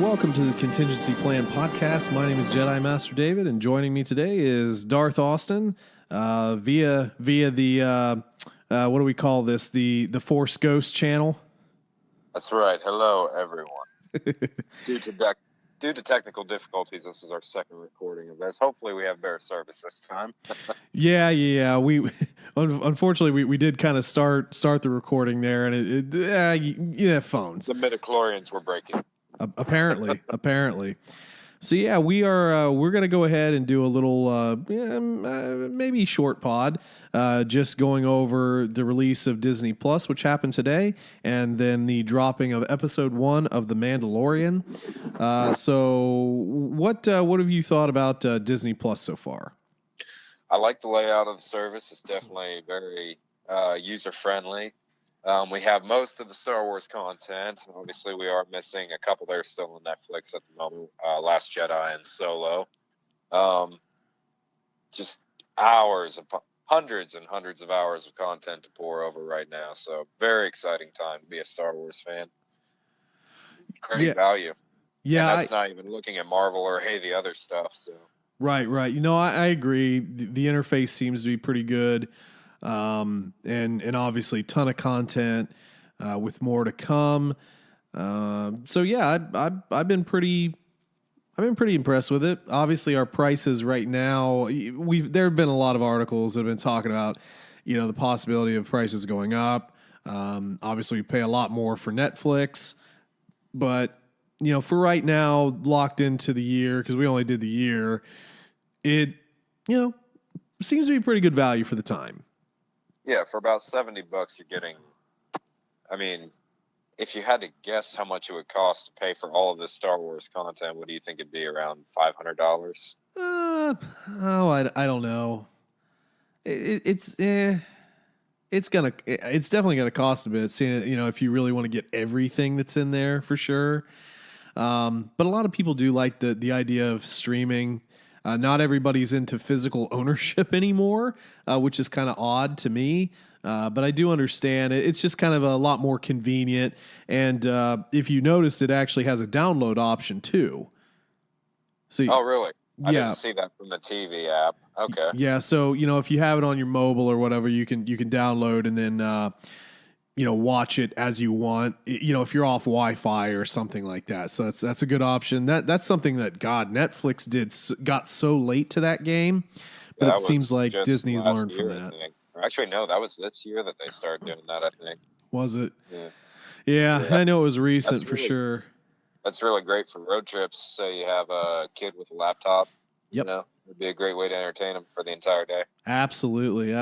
welcome to the Contingency Plan Podcast. My name is Jedi Master David, and joining me today is Darth Austin via the what do we call this? The Force Ghost channel. That's right. Hello, everyone. Due to technical difficulties, this is our second recording of this. Hopefully, we have better service this time. Yeah. We unfortunately we did kind of start the recording there, and phones. The midichlorians were breaking. Apparently. So yeah, we're gonna go ahead and do a little maybe short pod, just going over the release of Disney Plus, which happened today, and then the dropping of episode 1 of The Mandalorian. So what have you thought about Disney Plus so far? I like the layout of the service. It's definitely very user friendly. We have most of the Star Wars content. Obviously, we are missing a couple that are still on Netflix at the moment, Last Jedi and Solo. Just hundreds and hundreds of hours of content to pour over right now. So very exciting time to be a Star Wars fan. Great value. Yeah. And that's not even looking at Marvel or the other stuff. So Right. You know, I agree. The interface seems to be pretty good. And obviously ton of content, with more to come. So yeah, I've been pretty impressed with it. Obviously our prices right now, there have been a lot of articles that have been talking about, the possibility of prices going up. Obviously we pay a lot more for Netflix, but for right now, locked into the year, cause we only did the year, it, seems to be pretty good value for the time. Yeah, for about $70, you're getting, if you had to guess how much it would cost to pay for all of this Star Wars content, what do you think it'd be, around $500? I don't know. It's definitely gonna cost a bit, seeing if you really want to get everything that's in there, for sure. But a lot of people do like the idea of streaming. Not everybody's into physical ownership anymore, which is kind of odd to me. But I do understand it. It's just kind of a lot more convenient. And if you notice, it actually has a download option too. So, oh, really? I didn't see that from the TV app. Okay. Yeah. So, if you have it on your mobile or whatever, you can download and then, watch it as you want, if you're off Wi-Fi or something like that. So that's a good option. That's something that Netflix got so late to that game, but it seems like Disney's learned from that. Actually, no, that was this year that they started doing that, I think. Was it? Yeah. I know it was recent for sure. That's really great for road trips. Say you have a kid with a laptop. Yep. It'd be a great way to entertain them for the entire day. Absolutely.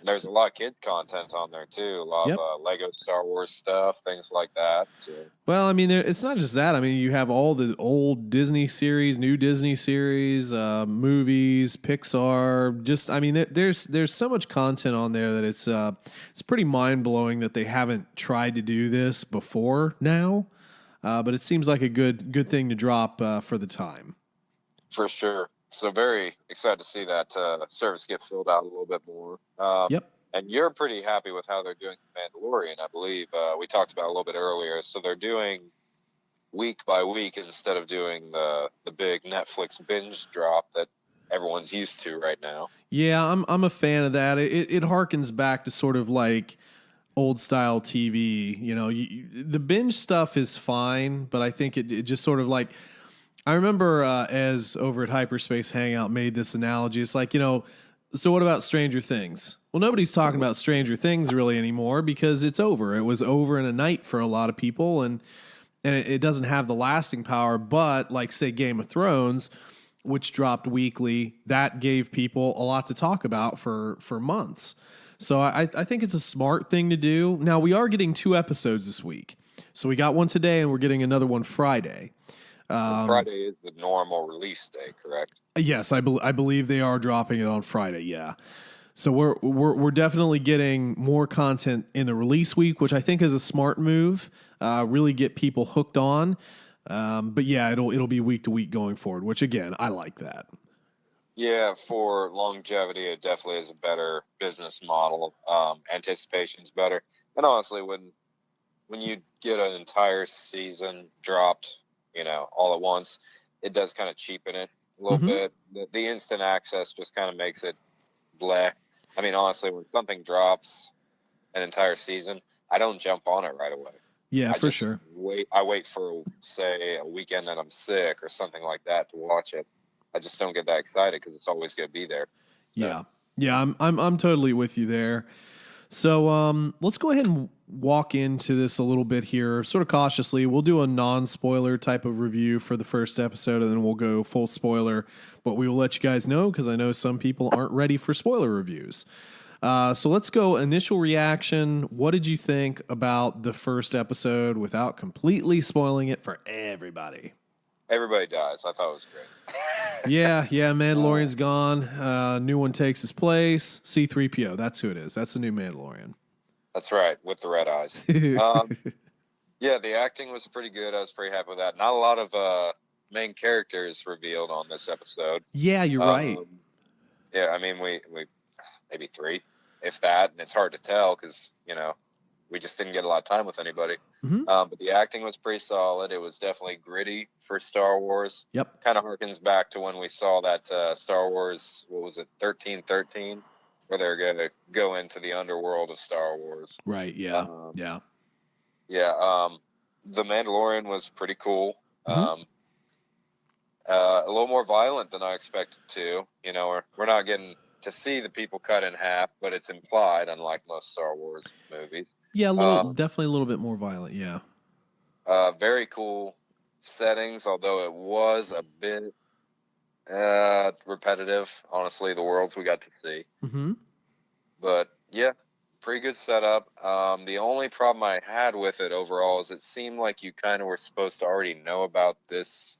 There's a lot of kid content on there too. A lot of Lego Star Wars stuff, things like that. So. Well, it's not just that. You have all the old Disney series, new Disney series, movies, Pixar. Just, there's so much content on there that it's pretty mind blowing that they haven't tried to do this before now. But it seems like a good thing to drop for the time. For sure. So very excited to see that service get filled out a little bit more. Yep. And you're pretty happy with how they're doing Mandalorian, I believe. We talked about a little bit earlier. So they're doing week by week instead of doing the big Netflix binge drop that everyone's used to right now. Yeah, I'm a fan of that. It harkens back to sort of like old style TV. The binge stuff is fine, but I think it just sort of like, I remember as over at Hyperspace Hangout made this analogy. It's like, so what about Stranger Things? Well, nobody's talking about Stranger Things really anymore because it's over. It was over in a night for a lot of people, and it doesn't have the lasting power. But like, say, Game of Thrones, which dropped weekly, that gave people a lot to talk about for months. So I think it's a smart thing to do. Now, we are getting 2 episodes this week. So we got one today, and we're getting another one Friday. Friday is the normal release day, correct? Yes, I believe they are dropping it on Friday. Yeah, so we're definitely getting more content in the release week, which I think is a smart move. Really get people hooked on. But yeah, it'll be week to week going forward, which again, I like that. Yeah, for longevity, it definitely is a better business model. Anticipation's better, and honestly, when you get an entire season dropped all at once, it does kind of cheapen it a little Mm-hmm. bit. The instant access just kind of makes it bleh. I mean, honestly, when something drops an entire season, I don't jump on it right away. Yeah, I for just sure. wait. I wait for, say, a weekend that I'm sick or something like that to watch it. I just don't get that excited because it's always going to be there. So, Yeah, I'm totally with you there. So let's go ahead and walk into this a little bit here, sort of cautiously. We'll do a non-spoiler type of review for the first episode, and then we'll go full spoiler. But we will let you guys know because I know some people aren't ready for spoiler reviews. So let's go initial reaction. What did you think about the first episode without completely spoiling it for everybody? everybody dies. I thought it was great. Yeah, Mandalorian's gone. New one takes his place. C-3PO, that's who it is. That's the new Mandalorian. That's right, with the red eyes. Yeah, the acting was pretty good. I was pretty happy with that. Not a lot of main characters revealed on this episode. Yeah, you're right. Yeah, I mean, we maybe 3, if that, and it's hard to tell because we just didn't get a lot of time with anybody. Mm-hmm. But the acting was pretty solid. It was definitely gritty for Star Wars. Yep. Kind of harkens back to when we saw that Star Wars, what was it, 1313, where they're going to go into the underworld of Star Wars. Right, yeah. Yeah. The Mandalorian was pretty cool. Mm-hmm. A little more violent than I expected to. We're not getting to see the people cut in half, but it's implied, unlike most Star Wars movies. Yeah, definitely a little bit more violent, yeah. Very cool settings, although it was a bit repetitive, honestly, the worlds we got to see. Mm-hmm. But, yeah, pretty good setup. The only problem I had with it overall is it seemed like you kind of were supposed to already know about this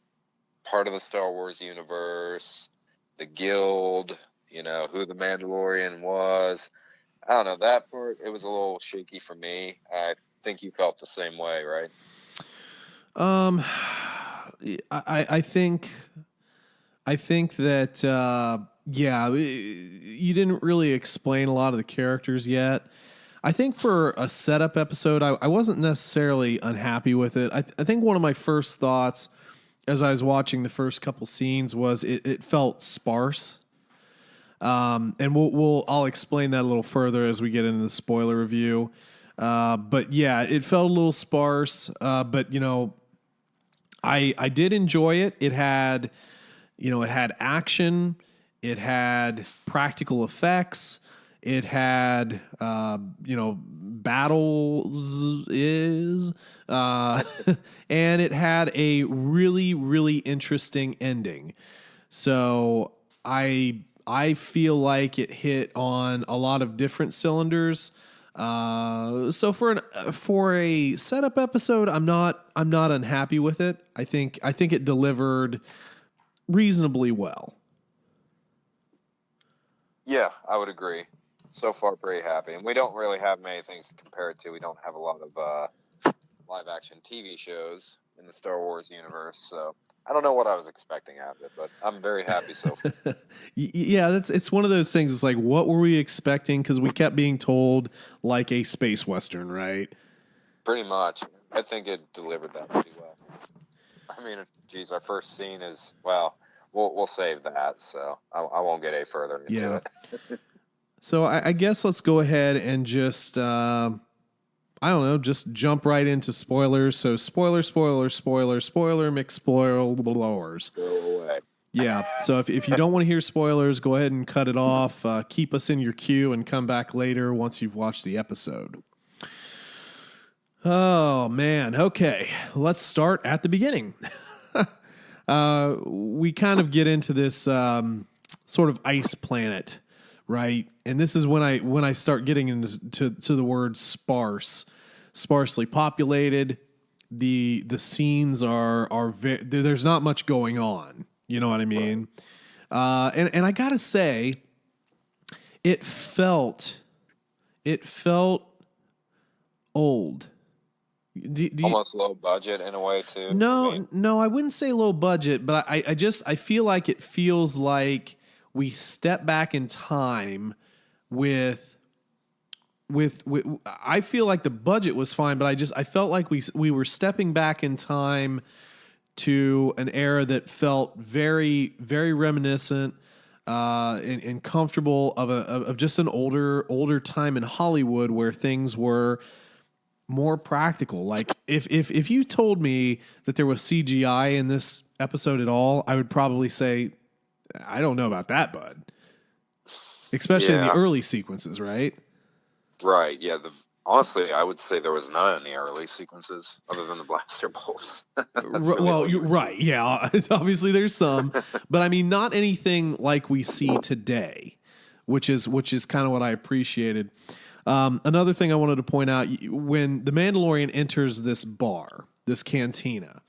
part of the Star Wars universe, the guild, who the Mandalorian was. I don't know, that part, it was a little shaky for me. I think you felt the same way, right? I think that you didn't really explain a lot of the characters yet. I think for a setup episode, I wasn't necessarily unhappy with it. I think one of my first thoughts as I was watching the first couple scenes was it felt sparse. And I'll explain that a little further as we get into the spoiler review. But yeah, it felt a little sparse. But I did enjoy it. It had action. It had practical effects. It had battles and it had a really, really interesting ending. So I feel like it hit on a lot of different cylinders. So for a setup episode, I'm not unhappy with it. I think it delivered reasonably well. Yeah, I would agree. So far, pretty happy. And we don't really have many things to compare it to. We don't have a lot of live action TV shows in the Star Wars universe. So I don't know what I was expecting out of it, but I'm very happy so far. Yeah, it's one of those things. It's like, what were we expecting? Because we kept being told like a space western, right? Pretty much. I think it delivered that pretty well. I mean, geez, our first scene is, well, we'll save that. So I won't get any further into it. So I guess let's go ahead and just, I don't know, just jump right into spoilers. So spoiler, mixed spoiler blowers. Go away. Yeah. So if you don't want to hear spoilers, go ahead and cut it off. Keep us in your queue and come back later once you've watched the episode. Oh, man. Okay. Let's start at the beginning. We kind of get into this sort of ice planet, right? And this is when I start getting into the word sparse, sparsely populated. The scenes are there's not much going on. You know what I mean? And I gotta say, it felt old. Almost low budget in a way too. No, I wouldn't say low budget, but I feel like it feels like we step back in time with I feel like the budget was fine, but I felt like we were stepping back in time to an era that felt very, very reminiscent and comfortable of just an older time in Hollywood where things were more practical. Like if you told me that there was CGI in this episode at all, I would probably say, I don't know about that, bud. Especially in the early sequences, right? Right. Yeah. Honestly, I would say there was none in the early sequences other than the blaster bolts. Well, you're right. Yeah, obviously there's some, but I mean, not anything like we see today, which is kind of what I appreciated. Another thing I wanted to point out, when the Mandalorian enters this bar, this cantina,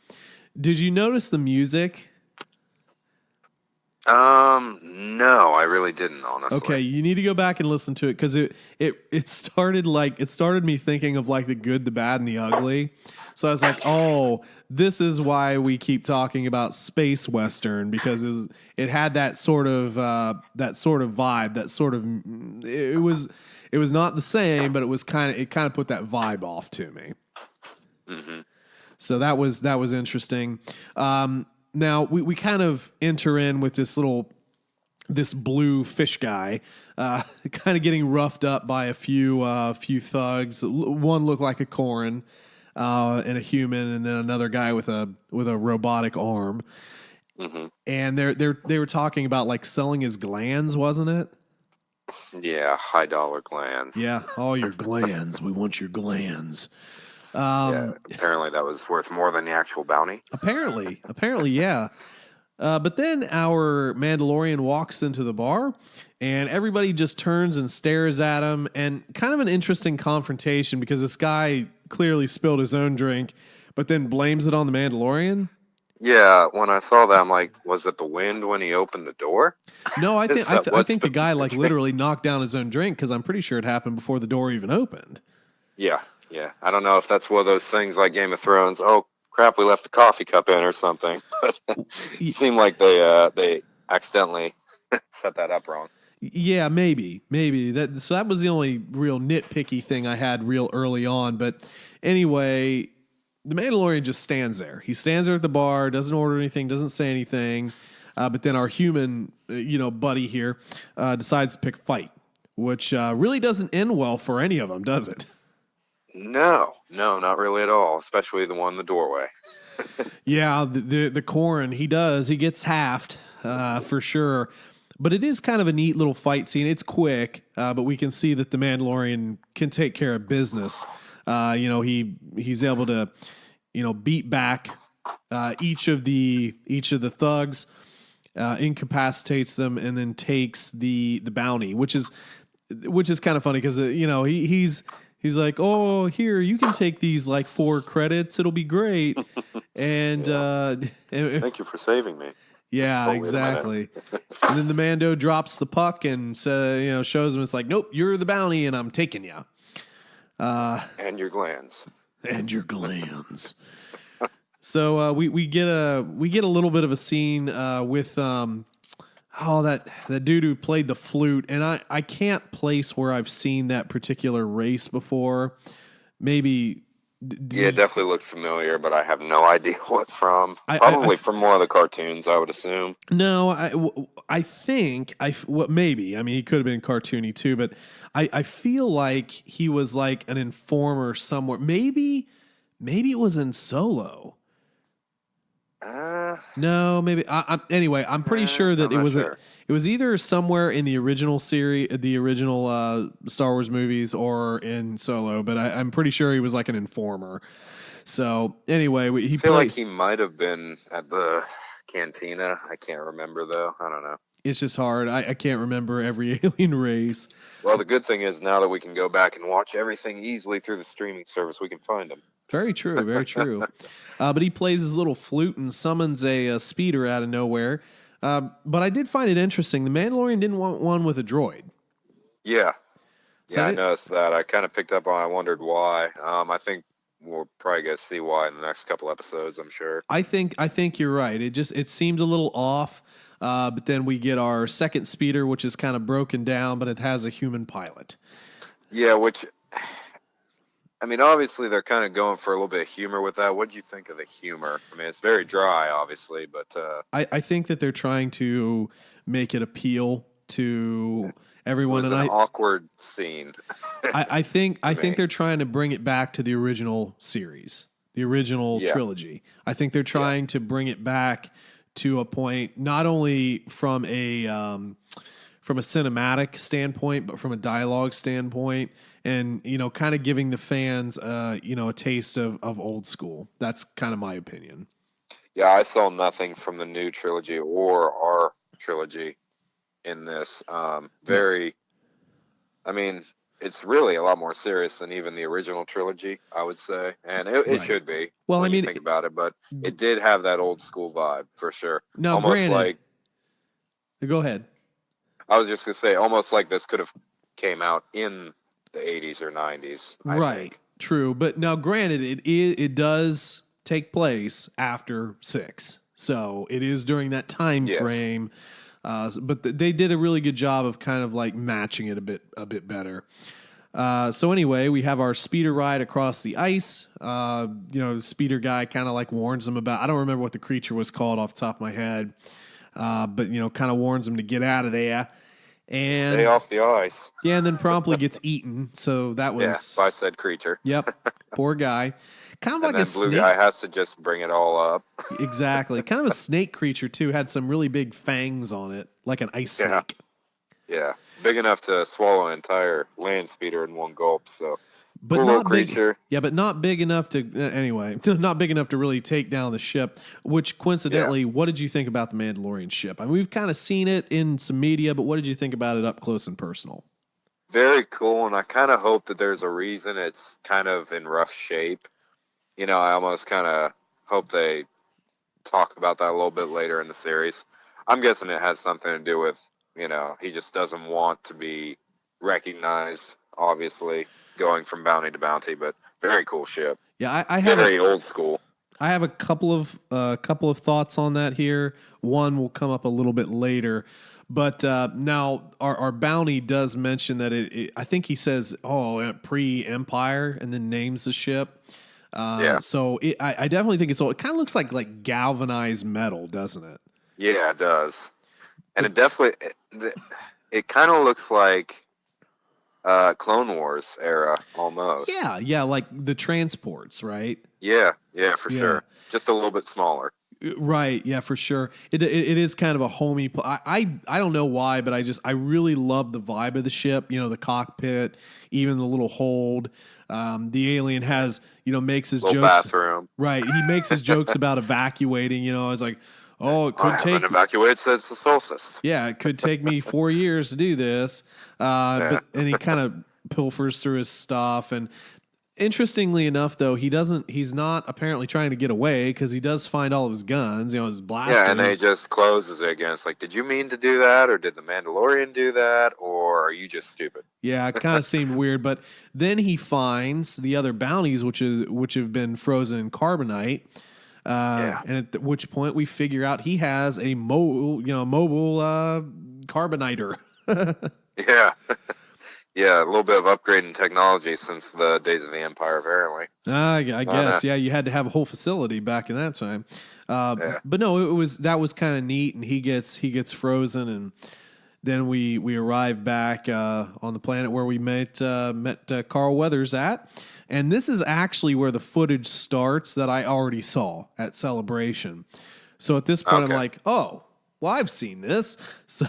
did you notice the music? No, I really didn't, honestly. Okay, you need to go back and listen to it because it started me thinking of like the good, the bad, and the ugly. So I was like, oh, this is why we keep talking about space western, because it had that sort of vibe, that sort of it was not the same, but it kind of put that vibe off to me. Mm-hmm. So that was interesting. Now we kind of enter in with this blue fish guy, kind of getting roughed up by a few thugs. One looked like a Corrin and a human, and then another guy with a robotic arm. Mm-hmm. And they were talking about like selling his glands, wasn't it? Yeah, high dollar glands. Yeah, all your glands. We want your glands. Yeah, apparently that was worth more than the actual bounty. Apparently, yeah. But then our Mandalorian walks into the bar, and everybody just turns and stares at him, and kind of an interesting confrontation because this guy clearly spilled his own drink, but then blames it on the Mandalorian. Yeah, when I saw that, I'm like, was it the wind when he opened the door? No, I think the guy like literally knocked down his own drink because I'm pretty sure it happened before the door even opened. Yeah. I don't know if that's one of those things like Game of Thrones. Oh crap, we left the coffee cup in or something. It seemed like they accidentally set that up wrong. Yeah, maybe so that was the only real nitpicky thing I had real early on. But anyway, the Mandalorian just stands there. He stands there at the bar, doesn't order anything, doesn't say anything. But then our human, buddy here, decides to pick a fight, which really doesn't end well for any of them, does it? No, not really at all. Especially the one in the doorway. Yeah, the Corrin, he gets halved for sure. But it is kind of a neat little fight scene. It's quick, but we can see that the Mandalorian can take care of business. He's able to, beat back each of the thugs, incapacitates them, and then takes the bounty, which is kind of funny because he's like, oh, here, you can take these like 4 credits. It'll be great. And thank you for saving me. Yeah, exactly. And then the Mando drops the puck and shows him it's like, nope, you're the bounty and I'm taking you. And your glands. And your glands. So we get a little bit of a scene with that dude who played the flute, and I can't place where I've seen that particular race before. Maybe. Yeah, it definitely looks familiar, but I have no idea what from. Probably from one of the cartoons, I would assume. No, I think maybe. I mean, he could have been cartoony too, but I feel like he was like an informer somewhere. Maybe it was in Solo. No, maybe. Anyway, I'm pretty sure that it was either somewhere in the original series, the original Star Wars movies, or in Solo. But I'm pretty sure he was like an informer. So anyway, I feel like he might have been at the cantina. I can't remember though. I don't know. It's just hard. I can't remember every alien race. Well, the good thing is now that we can go back and watch everything easily through the streaming service, we can find them. Very true, very true. But he plays his little flute and summons a speeder out of nowhere. But I did find it interesting. The Mandalorian didn't want one with a droid. Yeah. I noticed that. I kind of picked up on it. I wondered why. I think we'll probably get to see why in the next couple episodes, I'm sure. I think you're right. It seemed a little off. But then we get our second speeder, which is kind of broken down, but it has a human pilot. Yeah, which I mean, obviously they're kind of going for a little bit of humor with that. What do you think of the humor? I mean, it's very dry, obviously, but I think that they're trying to make it appeal to it everyone, was and an I, awkward scene I, I think to I think me. they're trying to bring it back to the original series, the original Yeah, trilogy. I think they're yeah, trying to bring it back to a point, not only from a cinematic standpoint, but from a dialogue standpoint, and kind of giving the fans, a taste of old school. That's kind of my opinion. yeah. I saw nothing from the new trilogy or our trilogy in this. No, Very, I mean, it's really a lot more serious than even the original trilogy, I would say, and it right. should be Well, I when you mean, think about it. But it did have that old school vibe for sure. now Almost granted, like go ahead. I was just gonna say, almost like this could have came out in the 80s or 90s. I Right, think. true, but now granted, it does take place after 6, so it is during that time Yes. frame. But they did a really good job of kind of like matching it a bit better. So anyway, we have our speeder ride across the ice. The speeder guy kind of like warns them about. I don't remember what the creature was called off the top of my head, but kind of warns them to get out of there. Stay And off the ice. yeah, and then promptly gets eaten. So that Yeah, was, by said creature. yep, poor guy. Kind of And like a then blue guy snake. has to just bring it all up. Exactly. Kind of a snake creature too. Had some really big fangs on it, like an ice Yeah, snake. yeah. Big enough to swallow an entire land speeder in one gulp. So But cool little not big. creature. Yeah, but not big enough to anyway. Not big enough to really take down the ship. Which Yeah. coincidentally, what did you think about the Mandalorian ship? I mean, we've kind of seen it in some media, but what did you think about it up close and personal? Very cool. And I kind of hope that there's a reason it's kind of in rough shape. I almost kind of hope they talk about that a little bit later in the series. I'm guessing it has something to do with, he just doesn't want to be recognized, obviously, going from bounty to bounty, but very cool ship. Yeah, Very old school. I have a couple of thoughts on that here. One will come up a little bit later, but now our bounty does mention that I think he says, "Oh, pre-Empire," and then names the ship. Yeah. So I definitely think it's old. It kind of looks like galvanized metal, doesn't it? Yeah, it does. And it definitely, it kind of looks like Clone Wars era almost. Yeah, like the transports, right? Yeah, yeah, for Yeah. sure. Just a little bit smaller. Right, yeah, for sure. It is kind of a homey. I don't know why, but I really love the vibe of the ship. The cockpit, even the little hold. The alien has makes his Little jokes. bathroom. Right, he makes his jokes about evacuating. It's like, oh, it I could take. haven't evacuated since the solstice. Yeah, it could take me 4 years to do this. Yeah. And he kind of pilfers through his stuff. And interestingly enough, though, he's not apparently trying to get away because he does find all of his guns, his blasters. Yeah, and then he just closes it again. It's like, did you mean to do that, or did the Mandalorian do that, or are you just stupid? Yeah, it kind of seemed weird, but then he finds the other bounties, which have been frozen in carbonite. Yeah. And at which point we figure out he has a mobile carboniter. Yeah. Yeah, a little bit of upgrade in technology since the days of the Empire, apparently. I guess, yeah, you had to have a whole facility back in that time. Yeah. But no, that was kind of neat, and he gets frozen, and then we arrive back on the planet where we met Carl Weathers at, and this is actually where the footage starts that I already saw at Celebration. So at this point, I'm Okay. like, oh, well, I've seen this, so.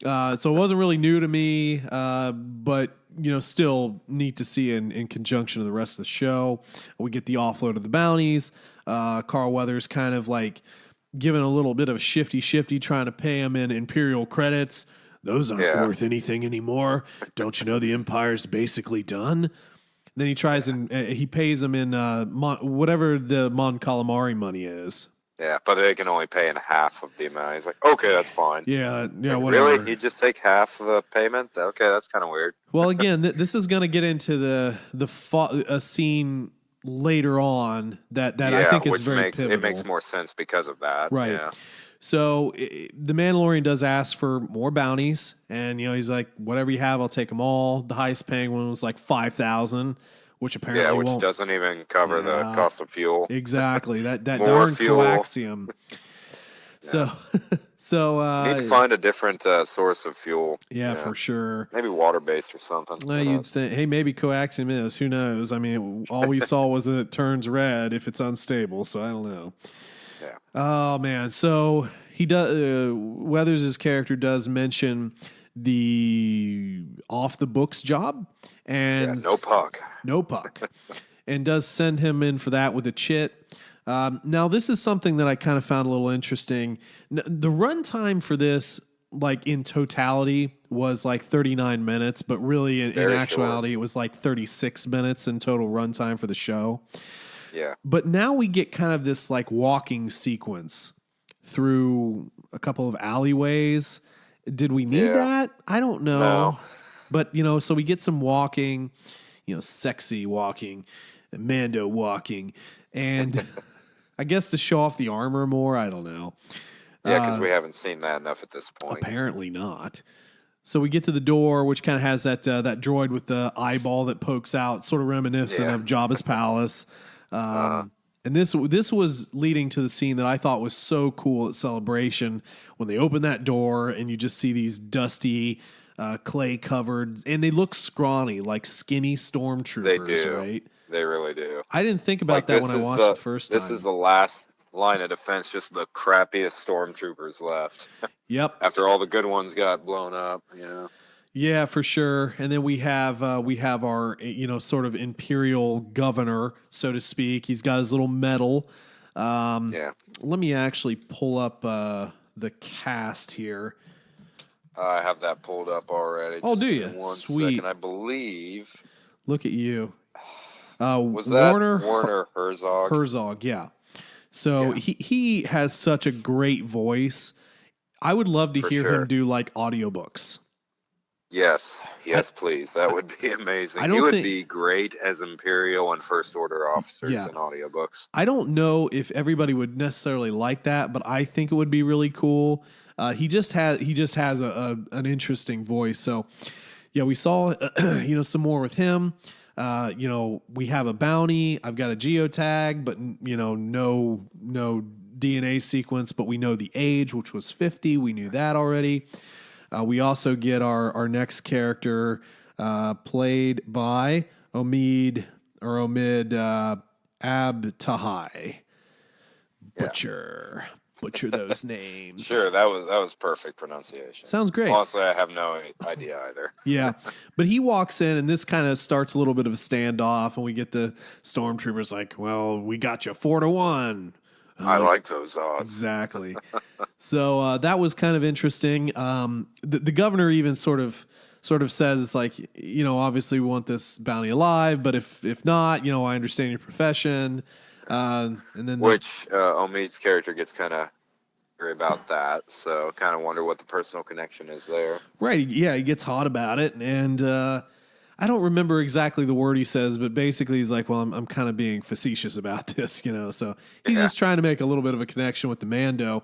So it wasn't really new to me, but still neat to see in conjunction with the rest of the show. We get the offload of the bounties. Carl Weathers kind of like giving a little bit of shifty, trying to pay him in Imperial credits. Those aren't worth anything anymore. Don't you know the Empire's basically done? Then he tries and he pays him in whatever the Mon Calamari money is. Yeah, but they can only pay in half of the amount. He's like, okay, that's fine. Yeah, Like, whatever. really? You just take half of the payment? Okay, that's kind of weird. Well, again, this is going to get into a scene later on that I think is which very pivotal. it makes more sense because of that. Right. Yeah. So the Mandalorian does ask for more bounties, and he's like, "Whatever you have, I'll take them all." The highest paying one was like 5,000, which apparently which won't. doesn't even cover the cost of fuel. Exactly. That More darn fuel. coaxium. So, need to find a different source of fuel. Yeah, for sure. Maybe water-based or something. You'd think, hey, maybe coaxium is. Who knows? I mean, all we saw was that it turns red if it's unstable. So I don't know. Yeah. Oh man. So he does. Weathers' character does mention the off the books job, and no puck, and does send him in for that with a chit. Now, this is something that I kind of found a little interesting. The runtime for this, like in totality, was like 39 minutes, but really in actuality, it was like 36 minutes in total runtime for the show. Yeah. But now we get kind of this like walking sequence through a couple of alleyways. Did we need that? I don't know. No. But, so we get some walking, sexy walking, Mando walking, and I guess to show off the armor more. I don't know. Yeah, because we haven't seen that enough at this point. Apparently not. So we get to the door, which kind of has that droid with the eyeball that pokes out, sort of reminiscent of Jabba's palace. And this was leading to the scene that I thought was so cool at Celebration when they open that door and you just see these dusty, clay covered, and they look scrawny, like skinny stormtroopers. They do. Right? They really do. I didn't think about that when I watched the first time. This is the last line of defense, just the crappiest stormtroopers left. Yep. After all the good ones got blown up, Yeah, for sure. And then we have our sort of imperial governor, so to speak. He's got his little medal. Let me actually pull up the cast here. I have that pulled up already. Oh, do you? One Sweet. second, I believe. Look at you. Was that Werner Herzog? Herzog, yeah. So he has such a great voice. I would love to hear him do like audiobooks. Yes, please. That would be amazing. He would be great as Imperial and First Order officers in audiobooks. I don't know if everybody would necessarily like that, but I think it would be really cool. He just has an interesting voice. So, yeah, we saw some more with him. We have a bounty. I've got a geotag, but no DNA sequence. But we know the age, which was 50. We knew that already. We also get our next character, played by Omid Abtahai. Butcher those names. Sure, that was perfect pronunciation. Sounds great. Honestly, I have no idea either. Yeah, but he walks in, and this kind of starts a little bit of a standoff, and we get the stormtroopers like, "Well, we got you 4-1." I like those odds. Exactly. So that was kind of interesting. The governor even sort of says like, obviously we want this bounty alive, but if not, I understand your profession. And then Omid's character gets kind of angry about that, so kind of wonder what the personal connection is there. Right? Yeah, he gets hot about it, and I don't remember exactly the word he says, but basically he's like, "Well, I'm kind of being facetious about this, So he's just trying to make a little bit of a connection with the Mando.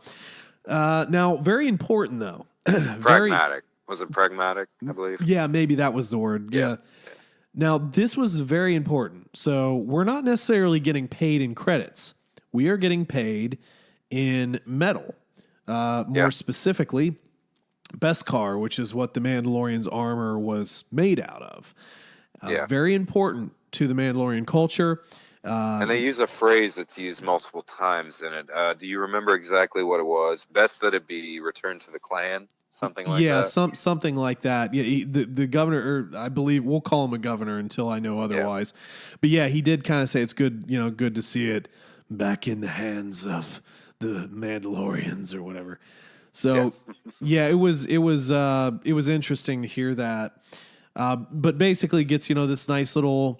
Now, very important though. Pragmatic. Was it pragmatic? I believe. Yeah, maybe that was the word. Yeah. Now, this was very important. So we're not necessarily getting paid in credits. We are getting paid in metal. More specifically, Beskar, which is what the Mandalorian's armor was made out of. Very important to the Mandalorian culture. And they use a phrase that's used multiple times in it. Do you remember exactly what it was? Best that it be returned to the clan? Something like that. Yeah, something like that. Yeah, the governor, or I believe we'll call him a governor until I know otherwise. Yeah. But yeah, he did kind of say it's good, good to see it back in the hands of the Mandalorians or whatever. So it was interesting to hear that. But basically gets this nice little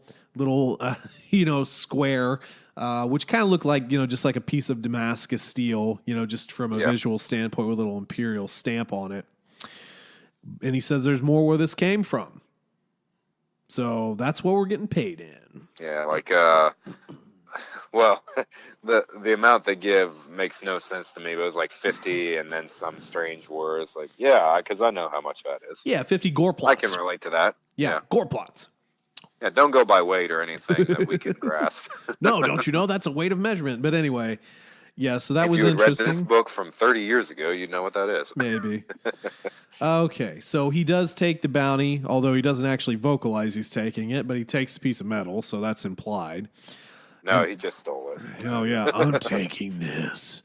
square. Which kind of looked like, just like a piece of Damascus steel, just from a visual standpoint with a little Imperial stamp on it. And he says there's more where this came from. So that's what we're getting paid in. Yeah, like, the amount they give makes no sense to me. But it was like 50 and then some strange words. Like, because I know how much that is. Yeah, 50 gore plots. I can relate to that. Yeah, gore plots. Yeah, don't go by weight or anything that we can grasp. No, don't you know that's a weight of measurement? But anyway, yeah, so that If was you had read this interesting. book from 30 years ago, you'd know what that is. Maybe. Okay, so he does take the bounty, although he doesn't actually vocalize he's taking it, but he takes a piece of metal, so that's implied. No, he just stole it. Oh, yeah, I'm taking this.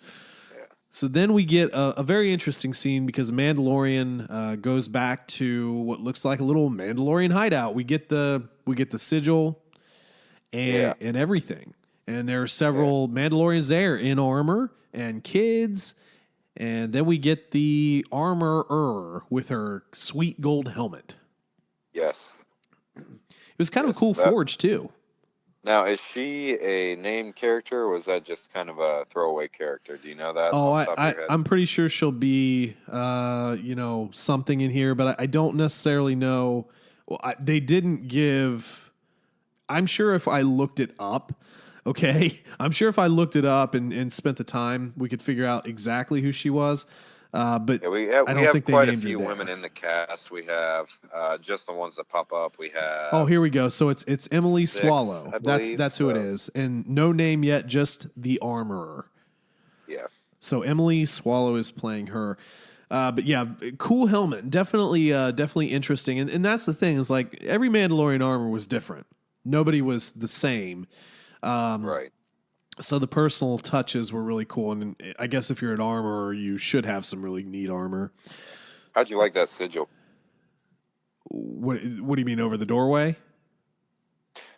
Yeah. So then we get a very interesting scene because the Mandalorian goes back to what looks like a little Mandalorian hideout. We get the sigil and everything. And there are several Mandalorians there in armor and kids. And then we get the armorer with her sweet gold helmet. Yes. It was kind of a cool forge, too. Now, is she a named character, or was that just kind of a throwaway character? Do you know that? Oh, I'm pretty sure she'll be, something in here, but I don't necessarily know. Well, they didn't give. I'm sure if I looked it up, okay, I'm sure if I looked it up and spent the time, we could figure out exactly who she was. But we have think quite they a named few her women in the cast. We have just the ones that pop up. We have. Oh, here we go. So it's Emily 6, Swallow. I believe, That's who it is, and no name yet, just the armorer. Yeah. So Emily Swallow is playing her. But yeah, cool helmet. Definitely interesting. And that's the thing, is like every Mandalorian armor was different. Nobody was the same. Right. So the personal touches were really cool. And I guess if you're an armorer, you should have some really neat armor. How'd you like that sigil? What do you mean, over the doorway?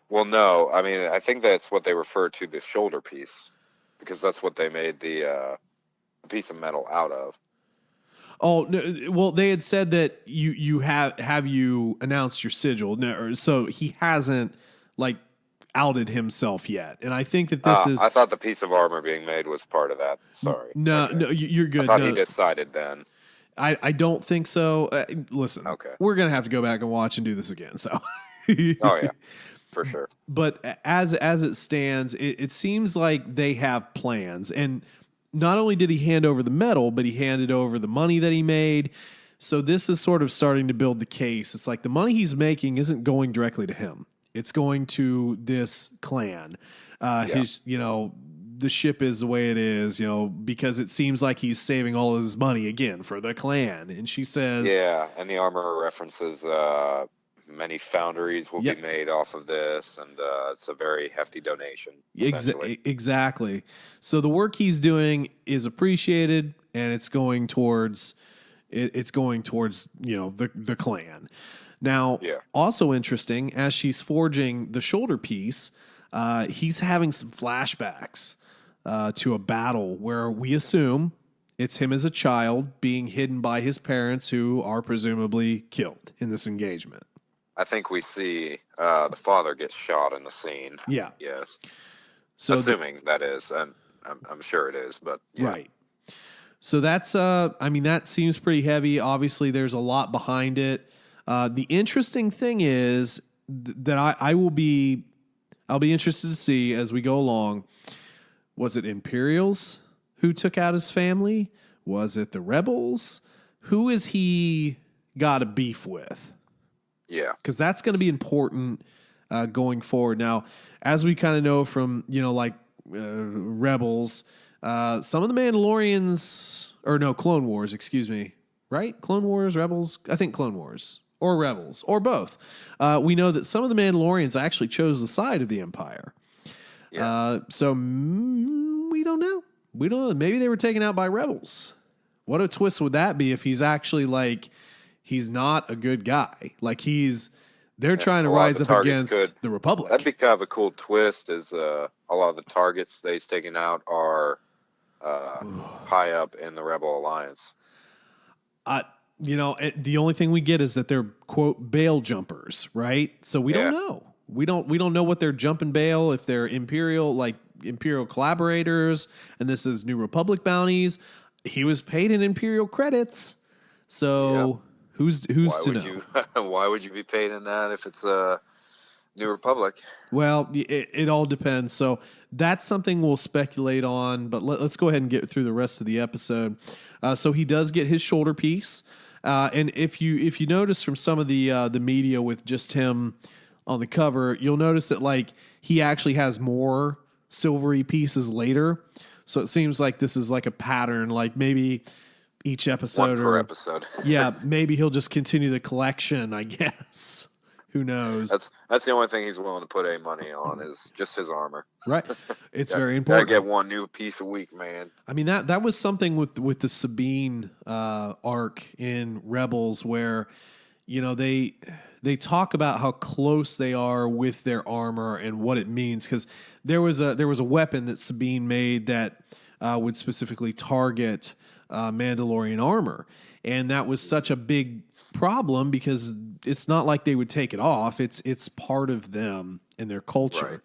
Well, no. I mean, I think that's what they refer to the shoulder piece, because that's what they made the piece of metal out of. Oh, no, well, they had said that you have you announced your sigil. No, so he hasn't like outed himself yet, and I think that this is. I thought the piece of armor being made was part of that. Sorry. No, Okay. no, you're good. I thought No, he decided then. I don't think so. Listen, Okay. we're gonna have to go back and watch and do this again. So. Oh yeah, for sure. But as it stands, it seems like they have plans. And not only did he hand over the metal, but he handed over the money that he made. So this is sort of starting to build the case. It's like the money he's making isn't going directly to him. It's going to this clan. The ship is the way it is, because it seems like he's saving all of his money again for the clan. And she says, yeah, and the armor references many foundries will be made off of this, and it's a very hefty donation. Exactly. So the work he's doing is appreciated, and it's going towards the clan. Now, also interesting, as she's forging the shoulder piece, he's having some flashbacks to a battle where we assume it's him as a child being hidden by his parents, who are presumably killed in this engagement. I think we see the father get shot in the scene. Yeah. Yes. So assuming that is, and I'm sure it is, but yeah. Right. So that's that seems pretty heavy. Obviously, there's a lot behind it. The interesting thing is that I'll be interested to see as we go along. Was it Imperials who took out his family? Was it the Rebels? Who is he got a beef with? Yeah. Because that's going to be important going forward. Now, as we kind of know from, Rebels, some of the Mandalorians, or no, Clone Wars, excuse me, right? Clone Wars, Rebels? I think Clone Wars, or Rebels, or both. We know that some of the Mandalorians actually chose the side of the Empire. Yeah. So we don't know. We don't know. Maybe they were taken out by Rebels. What a twist would that be if he's actually he's not a good guy. They're trying to rise up against the Republic. That'd be kind of a cool twist, is a lot of the targets that he's taken out are high up in the Rebel Alliance. The only thing we get is that they're, quote, bail jumpers, right? So we don't know. We don't know what they're jumping bail, if they're Imperial collaborators, and this is New Republic bounties. He was paid in Imperial credits. So who's to know? Why would you be paid in that if it's a New Republic? Well, it all depends. So that's something we'll speculate on, but let's go ahead and get through the rest of the episode. So he does get his shoulder piece. And if you notice from some of the media with just him on the cover, you'll notice that like he actually has more silvery pieces later. So it seems like this is like a pattern, like maybe each episode One per episode. yeah, maybe he'll just continue the collection, I guess. Who knows? That's the only thing he's willing to put any money on is just his armor. Right. It's Gotta- very important. Gotta get one new piece a week, man. I mean that was something with the Sabine arc in Rebels where they talk about how close they are with their armor and what it means, because there was a weapon that Sabine made that would specifically target Mandalorian armor, and that was such a big problem because it's not like they would take it off. It's part of them and their culture.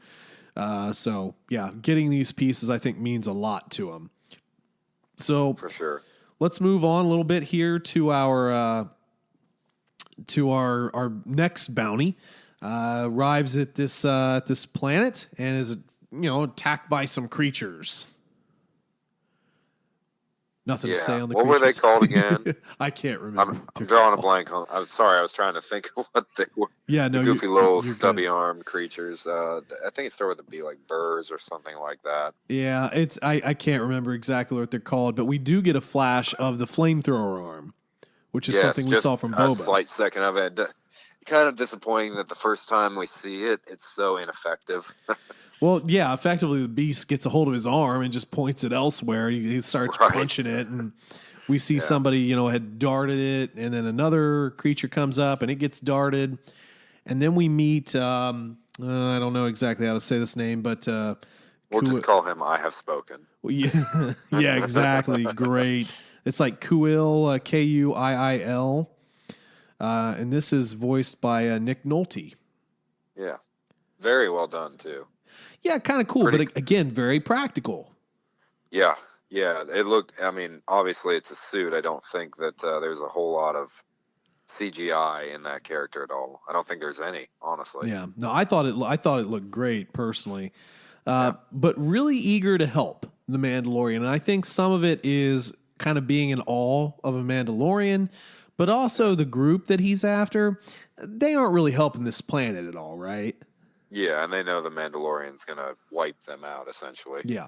So yeah, getting these pieces I think means a lot to them. So For sure. let's move on a little bit here to our next bounty. Arrives at this planet and is attacked by some creatures. Nothing to say on the What creatures. were they called again? I can't remember. I'm drawing a blank. I'm sorry. I was trying to think of what they were. Yeah, no, The goofy little you're stubby good. armed creatures. I think it started with a B, like burrs or something like that. Yeah, I can't remember exactly what they're called, but we do get a flash of the flamethrower arm, which is Yes, something we just saw from a Boba. slight second of it. Kind of disappointing that the first time we see it, it's so ineffective. Well, yeah, effectively the beast gets a hold of his arm and just points it elsewhere. He starts Right. punching it, and we see somebody, had darted it, and then another creature comes up and it gets darted. And then we meet, I don't know exactly how to say this name, but We'll just call him I Have Spoken. yeah, yeah, exactly. Great. It's like Kuil, Kuiil. And this is voiced by Nick Nolte. Yeah. Very well done, too. Yeah, kind of cool, Pretty- but again, very practical. Yeah. Yeah. It looked, obviously it's a suit. I don't think that there's a whole lot of CGI in that character at all. I don't think there's any, honestly. Yeah, no, I thought it looked great personally, but really eager to help the Mandalorian, and I think some of it is kind of being in awe of a Mandalorian, but also the group that he's after. They aren't really helping this planet at all, right? Yeah, and they know the Mandalorian's going to wipe them out, essentially. Yeah.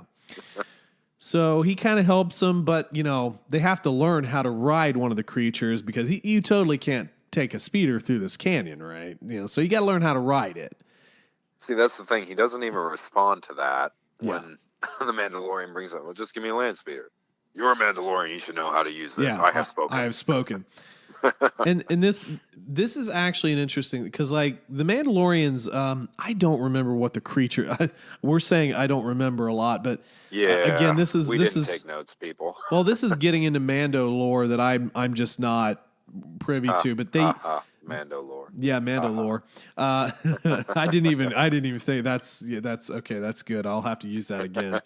So he kind of helps them, but they have to learn how to ride one of the creatures because you totally can't take a speeder through this canyon, right? So you got to learn how to ride it. See, that's the thing. He doesn't even respond to that Yeah. when the Mandalorian brings up, well, just give me a land speeder. You're a Mandalorian. You should know how to use this. Yeah, I have spoken. I have spoken. and this is actually an interesting, because like the Mandalorians, I don't remember what the creature. We're saying I don't remember a lot, but Yeah. again, we this didn't is take notes, people. well, this is getting into Mando lore that I'm just not privy to. But they, Mando lore. yeah, Mando lore. I didn't even think that's okay. That's good. I'll have to use that again.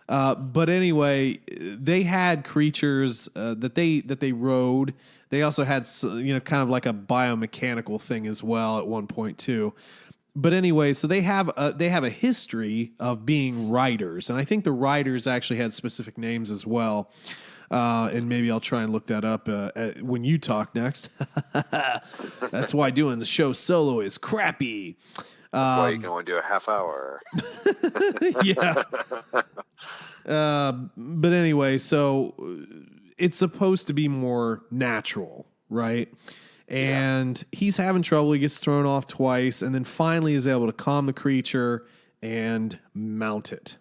But anyway, they had creatures that they rode. They also had kind of like a biomechanical thing as well at one point too. But anyway, so they have a history of being riders, and I think the riders actually had specific names as well. And maybe I'll try and look that up when you talk next. That's why doing the show solo is crappy. That's why you can only do a half hour. Yeah. But anyway, so it's supposed to be more natural, right? And he's having trouble. He gets thrown off twice, and then finally is able to calm the creature and mount it.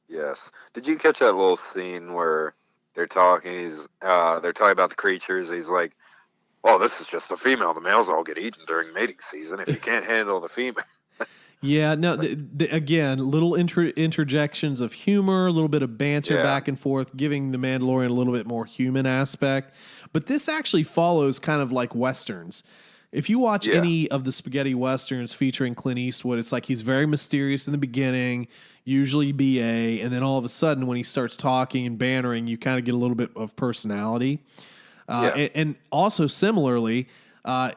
Yes. Did you catch that little scene where they're talking? They're talking about the creatures. He's like, "Oh, this is just a female. The males all get eaten during mating season. If you can't handle the female." Yeah, no, again, little interjections of humor, a little bit of banter back and forth, giving the Mandalorian a little bit more human aspect. But this actually follows kind of like Westerns. If you watch any of the spaghetti Westerns featuring Clint Eastwood, it's like he's very mysterious in the beginning, usually BA, and then all of a sudden when he starts talking and bantering, you kind of get a little bit of personality. And also similarly, what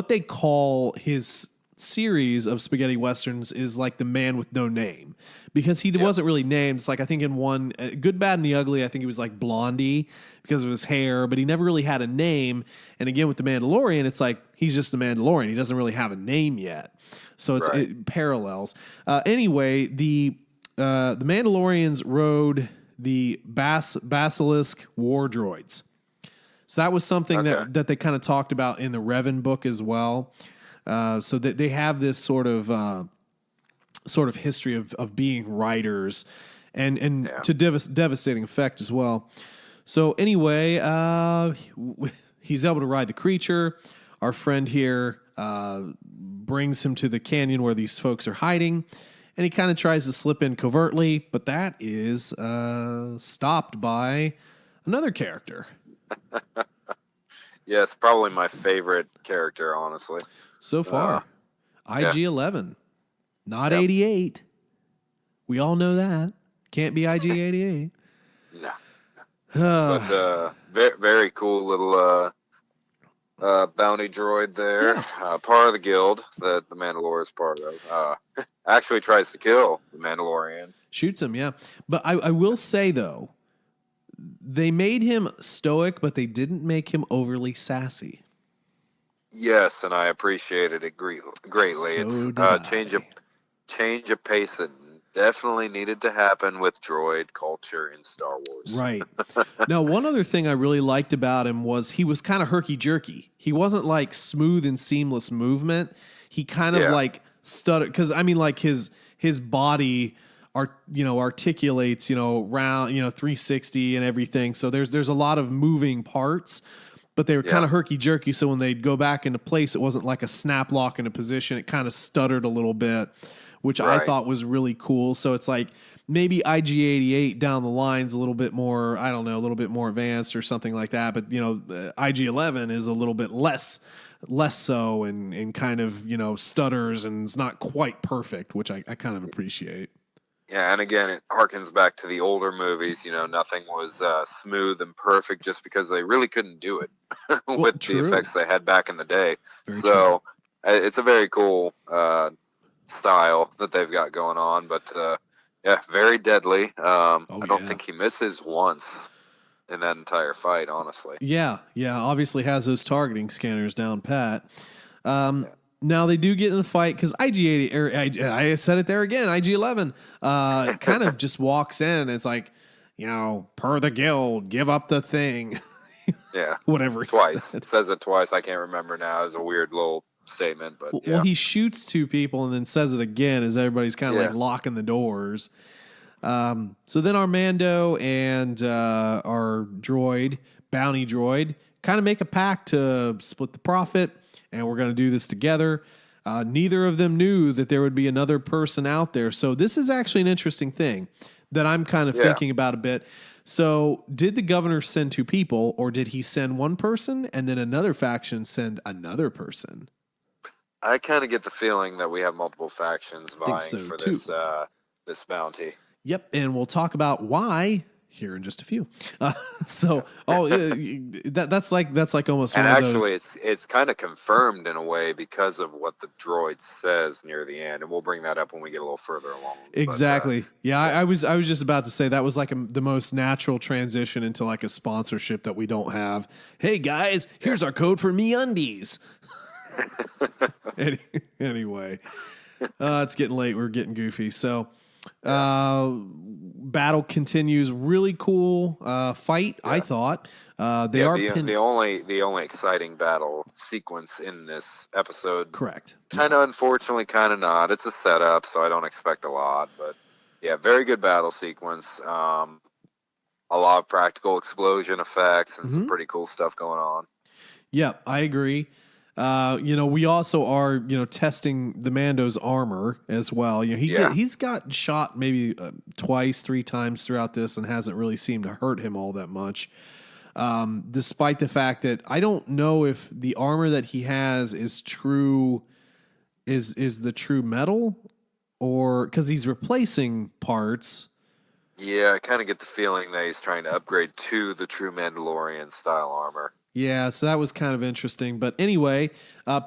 they call his series of spaghetti westerns is like the man with no name, because he wasn't really named. It's like, I think in one, Good, Bad, and the Ugly, I think he was like Blondie because of his hair, but he never really had a name. And again, with the Mandalorian, it's like he's just the Mandalorian. He doesn't really have a name yet. So it parallels. Anyway, the Mandalorians rode the Basilisk war droids. So that was something that they kind of talked about in the Revan book as well. So that they have this sort of history of being writers, and to devastating effect as well. So anyway, he's able to ride the creature. Our friend here brings him to the canyon where these folks are hiding, and he kind of tries to slip in covertly, but that is stopped by another character. Yes, probably my favorite character, honestly. So far, IG-11, not 88. We all know that. Can't be IG-88. No. But very, very cool little bounty droid there. Part of the guild that the Mandalorian is part of. Actually tries to kill the Mandalorian. Shoots him, yeah. But I will say, though, they made him stoic, but they didn't make him overly sassy. Yes, and I appreciated it greatly. So It's change of pace that definitely needed to happen with droid culture in Star Wars. Right. Now, one other thing I really liked about him was he was kind of herky-jerky. He wasn't like smooth and seamless movement. He kind of like stuttered, because I mean, like his body articulates, round, 360 and everything. So there's a lot of moving parts, but they were kind of herky-jerky. So when they'd go back into place, it wasn't like a snap lock into position. It kind of stuttered a little bit, which I thought was really cool. So it's like maybe IG-88 down the line's a little bit more, I don't know, a little bit more advanced or something like that. But, IG-11 is a little bit less so, and kind of, stutters and is not quite perfect, which I kind of appreciate. Yeah, and again, it harkens back to the older movies. Nothing was smooth and perfect just because they really couldn't do it with the effects they had back in the day. So it's a very cool style that they've got going on. But very deadly. I don't think he misses once in that entire fight, honestly. Yeah, obviously has those targeting scanners down pat. Now they do get in a fight because IG-80, I said it there again, IG-11 kind of just walks in and it's like, per the guild, give up the thing. Yeah. Whatever. Twice. It says it twice. I can't remember now. It's a weird little statement, but Well, he shoots two people and then says it again as everybody's kind of like locking the doors. So then our Mando and our bounty droid, kind of make a pact to split the profit, and we're going to do this together. Neither of them knew that there would be another person out there. So this is actually an interesting thing that I'm kind of thinking about a bit. So did the governor send two people, or did he send one person and then another faction send another person? I kind of get the feeling that we have multiple factions vying for this bounty. Yep, and we'll talk about why here in just a few. That's like almost. And one actually, of those. it's kind of confirmed in a way because of what the droid says near the end, and we'll bring that up when we get a little further along. Exactly. But, I was just about to say that was like the most natural transition into like a sponsorship that we don't have. Hey guys, here's our code for MeUndies. Anyway, it's getting late. We're getting goofy. So. Battle continues. Really cool fight. I thought the only exciting battle sequence in this episode. Correct. Kind of unfortunately, kind of not. It's a setup, so I don't expect a lot. But very good battle sequence. A lot of practical explosion effects and some pretty cool stuff going on. Yeah, I agree. We also are, testing the Mando's armor as well. He's got shot maybe twice, 3 times throughout this and hasn't really seemed to hurt him all that much. Despite the fact that I don't know if the armor that he has is true, is the true metal, or because he's replacing parts. Yeah, I kind of get the feeling that he's trying to upgrade to the true Mandalorian style armor. Yeah, so that was kind of interesting. But anyway,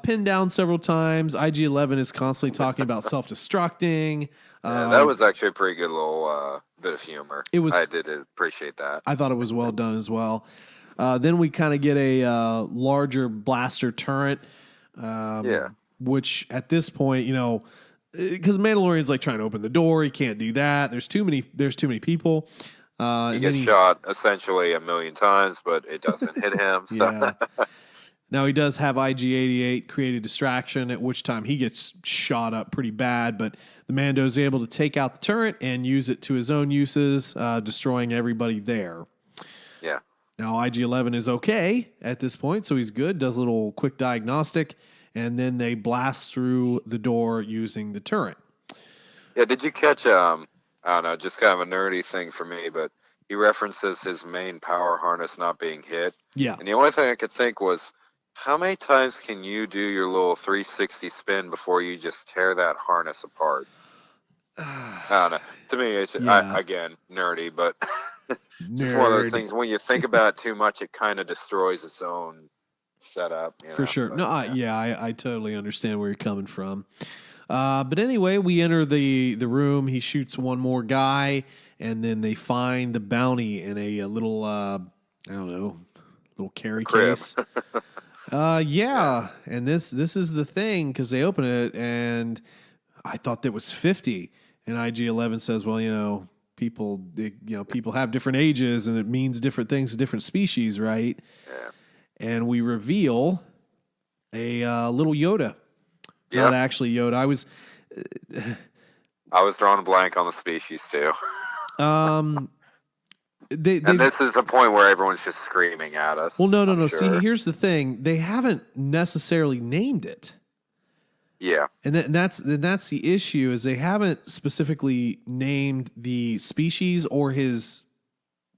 pinned down several times. IG-11 is constantly talking about self-destructing. Yeah, that was actually a pretty good little bit of humor. It was. I did appreciate that. I thought it was well done as well. Then we kind of get a larger blaster turret. Which at this point, because Mandalorian's like trying to open the door, he can't do that. There's too many people. He gets shot essentially a million times, but it doesn't hit him. So. Yeah. Now he does have IG-88 create a distraction, at which time he gets shot up pretty bad, but the Mando's able to take out the turret and use it to his own uses, destroying everybody there. Yeah. Now IG-11 is okay at this point, so he's good, does a little quick diagnostic, and then they blast through the door using the turret. Yeah, did you catch, I don't know, just kind of a nerdy thing for me, but he references his main power harness not being hit. Yeah. And the only thing I could think was, how many times can you do your little 360 spin before you just tear that harness apart? I don't know. To me, it's, again, nerdy, but just one of those things. When you think about it too much, it kind of destroys its own setup. For sure. But, I totally understand where you're coming from. But anyway, we enter the room. He shoots one more guy, and then they find the bounty in a little, I don't know, little carry case. And this is the thing, because they open it, and I thought that was 50, and IG-11 says, well, people have different ages, and it means different things to different species, right? Yeah. And we reveal a little Yoda. Yep. Not actually Yoda. I was drawing a blank on the species too. And this is a point where everyone's just screaming at us. Well, no. Sure. See, here's the thing: they haven't necessarily named it. Yeah, and that's the issue, is they haven't specifically named the species or his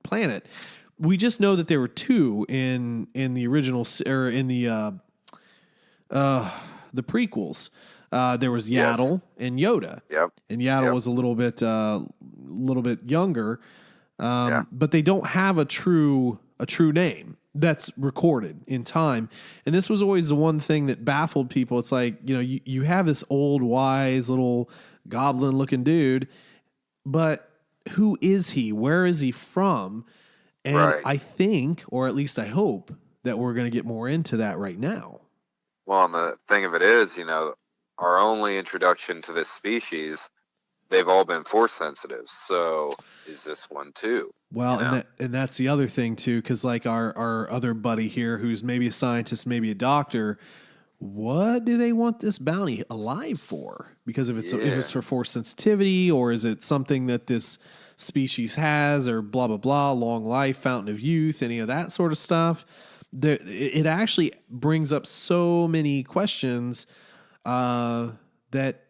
planet. We just know that there were two in the original, or in the prequels. There was Yaddle and Yoda. Yep. And Yaddle was a little bit younger. But they don't have a true name that's recorded in time. And this was always the one thing that baffled people. It's like, you have this old, wise little goblin looking dude, but who is he? Where is he from? And I think, or at least I hope, that we're going to get more into that right now. Well, and the thing of it is, our only introduction to this species, they've all been force sensitive. So is this one too? Well, and that's the other thing too, because like our other buddy here, who's maybe a scientist, maybe a doctor, what do they want this bounty alive for? Because if it's for force sensitivity, or is it something that this species has, or blah blah blah, long life, fountain of youth, any of that sort of stuff. It actually brings up so many questions that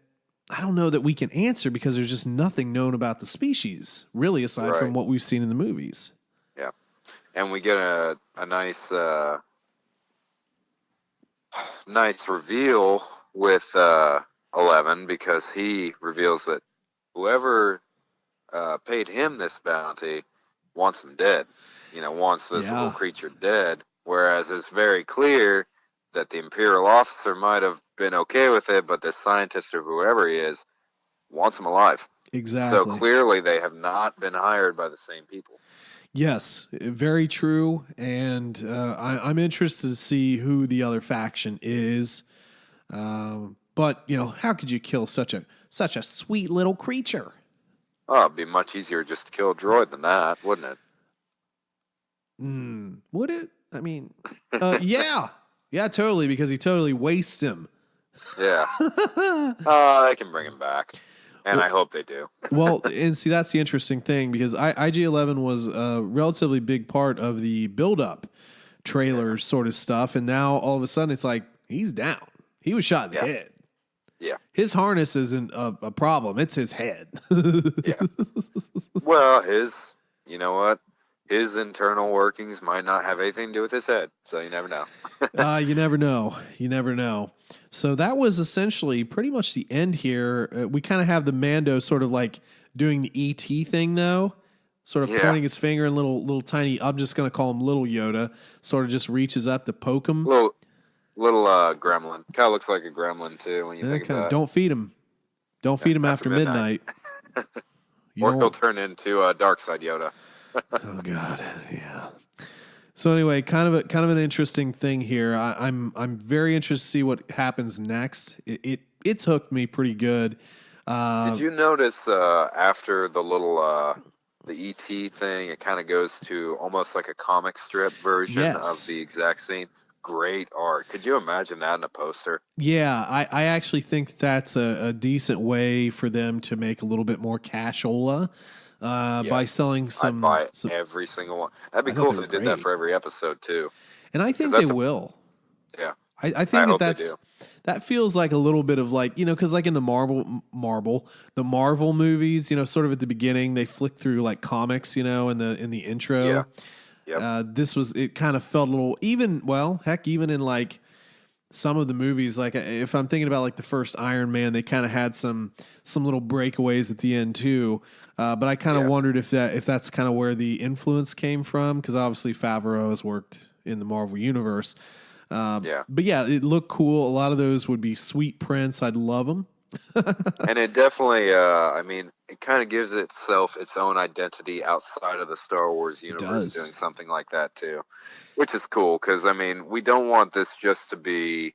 I don't know that we can answer, because there's just nothing known about the species, really, aside from what we've seen in the movies. Yeah. And we get a nice reveal with 11, because he reveals that whoever paid him this bounty wants him dead, wants this little creature dead, whereas it's very clear that the Imperial officer might have been okay with it, but the scientist or whoever he is wants him alive. Exactly. So clearly they have not been hired by the same people. Yes, very true. And I'm interested to see who the other faction is. But, how could you kill such a sweet little creature? Oh, it'd be much easier just to kill a droid than that, wouldn't it? Would it? I mean, yeah. Yeah, totally, because he totally wastes him. Yeah. I can bring him back. And I hope they do. Well, and see, that's the interesting thing, because IG-11 was a relatively big part of the build-up trailer sort of stuff, and now all of a sudden it's like, he's down. He was shot in the head. Yeah. His harness isn't a problem. It's his head. Yeah. Well, you know what? His internal workings might not have anything to do with his head, so you never know. You never know. You never know. So that was essentially pretty much the end here. We kind of have the Mando sort of like doing the ET thing, though. sort of Yeah. pointing his finger, and little tiny, I'm just going to call him little Yoda, sort of just reaches up to poke him. Little gremlin. Kind of looks like a gremlin too when you think about it. Don't feed him. Don't feed him after midnight. Or he'll turn into Dark Side Yoda. Oh God, yeah. So anyway, kind of an interesting thing here. I'm very interested to see what happens next. It's hooked me pretty good. Did you notice after the little the ET thing, it kind of goes to almost like a comic strip version of the exact scene? Great art. Could you imagine that in a poster? Yeah, I actually think that's a decent way for them to make a little bit more cashola by selling some. I'd buy every single one. That'd be cool if they did that for every episode too. And I think they will. Yeah, I think that feels like a little bit of like, because like in the Marvel movies, sort of at the beginning they flick through like comics, in the intro. Yeah. Yep. It kind of felt a little, even in like some of the movies, like if I'm thinking about like the first Iron Man, they kind of had some little breakaways at the end too. But I kind of wondered if that's kind of where the influence came from, because obviously Favreau has worked in the Marvel universe. But yeah, it looked cool. A lot of those would be sweet prints. I'd love them. And it definitely, it kind of gives itself its own identity outside of the Star Wars universe, doing something like that too, which is cool. Because we don't want this just to be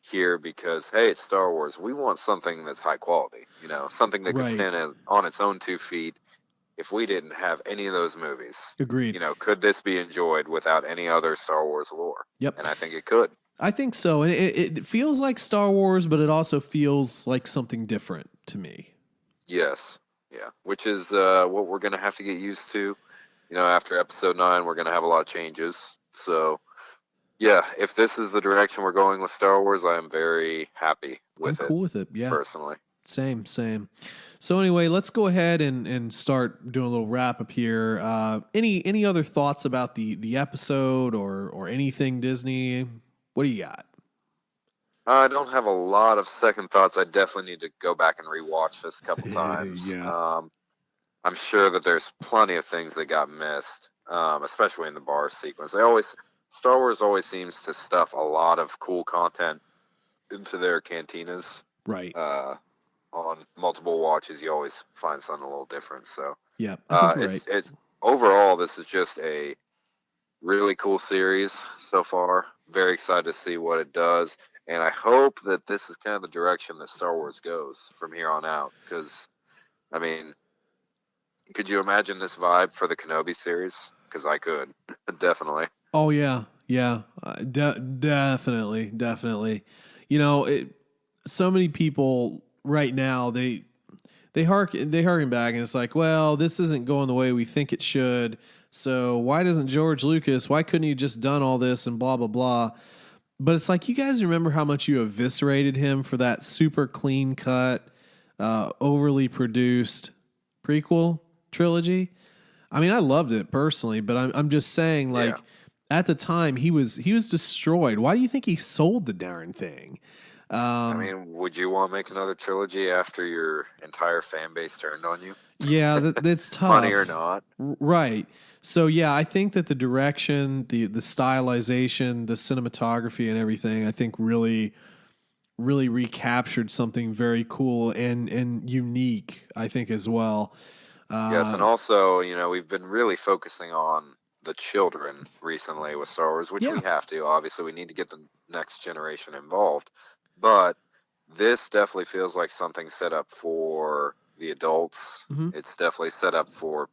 here because hey, it's Star Wars. We want something that's high quality. Something that could stand on its own 2 feet. If we didn't have any of those movies, agreed. Could this be enjoyed without any other Star Wars lore? Yep. And I think it could. I think so. And it feels like Star Wars, but it also feels like something different to me. Yes. Yeah. Which is what we're going to have to get used to. After episode 9, we're going to have a lot of changes. So, yeah, if this is the direction we're going with Star Wars, I am very happy with it. I'm cool with it, yeah. Personally. Same. So anyway, let's go ahead and start doing a little wrap up here. Any other thoughts about the episode or anything Disney? What do you got? I don't have a lot of second thoughts. I definitely need to go back and rewatch this a couple times. Yeah. I'm sure that there's plenty of things that got missed, especially in the bar sequence. Star Wars always seems to stuff a lot of cool content into their cantinas. Right. On multiple watches, you always find something a little different. So yeah, it's overall, this is just a really cool series so far. Very excited to see what it does, and I hope that this is kind of the direction that Star Wars goes from here on out. Because, could you imagine this vibe for the Kenobi series? Because I could, definitely. Oh yeah, definitely. So many people right now they harken back, and it's like, well, this isn't going the way we think it should. So why doesn't George Lucas? Why couldn't he just done all this and blah blah blah? But it's like, you guys remember how much you eviscerated him for that super clean cut, overly produced prequel trilogy. I loved it personally, but I'm just saying, like, at the time he was destroyed. Why do you think he sold the darn thing? Would you want to make another trilogy after your entire fan base turned on you? Yeah, that's tough. Money or not. Right. So, yeah, I think that the direction, the stylization, the cinematography and everything, I think really, really recaptured something very cool and unique, I think, as well. Yes, and also, we've been really focusing on the children recently with Star Wars, which we have to. Obviously, we need to get the next generation involved. But this definitely feels like something set up for the adults. Mm-hmm. It's definitely set up for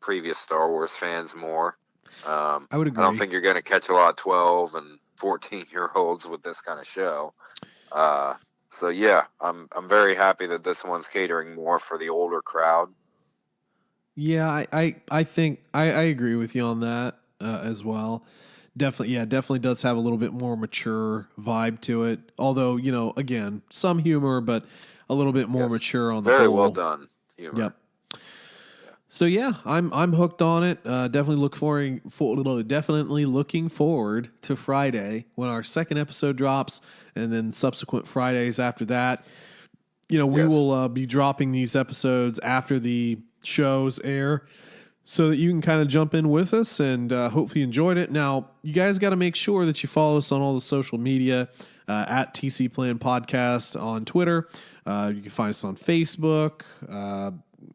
previous Star Wars fans more. I would agree. I don't think you're going to catch a lot of 12 and 14-year-olds with this kind of show. So yeah, I'm very happy that this one's catering more for the older crowd. Yeah, I think I agree with you on that as well. Definitely does have a little bit more mature vibe to it. Although, again, some humor, but a little bit more mature on the whole. Very well done humor. Yep. Yeah. So yeah, I'm hooked on it. Definitely looking forward to Friday when our second episode drops, and then subsequent Fridays after that. We will be dropping these episodes after the shows air. so that you can kind of jump in with us, and hopefully you enjoyed it. Now, you guys got to make sure that you follow us on all the social media at TC Plan Podcast on Twitter. You can find us on Facebook,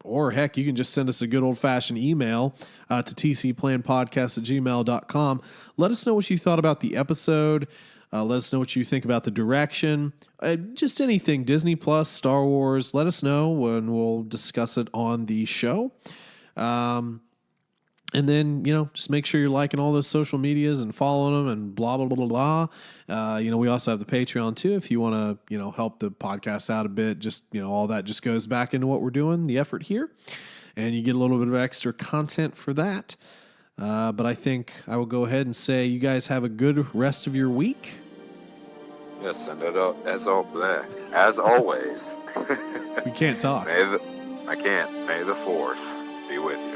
or heck, you can just send us a good old-fashioned email to tcplanpodcast@gmail.com. Let us know what you thought about the episode. Let us know what you think about the direction. Just anything, Disney Plus, Star Wars. Let us know, and we'll discuss it on the show. And then, just make sure you're liking all those social medias and following them and blah, blah, blah, blah, blah. We also have the Patreon too. If you want to, help the podcast out a bit, just, all that just goes back into what we're doing, the effort here. And you get a little bit of extra content for that. But I think I will go ahead and say you guys have a good rest of your week. Yes, and as always, we can't talk. I can't. May the Force be with you.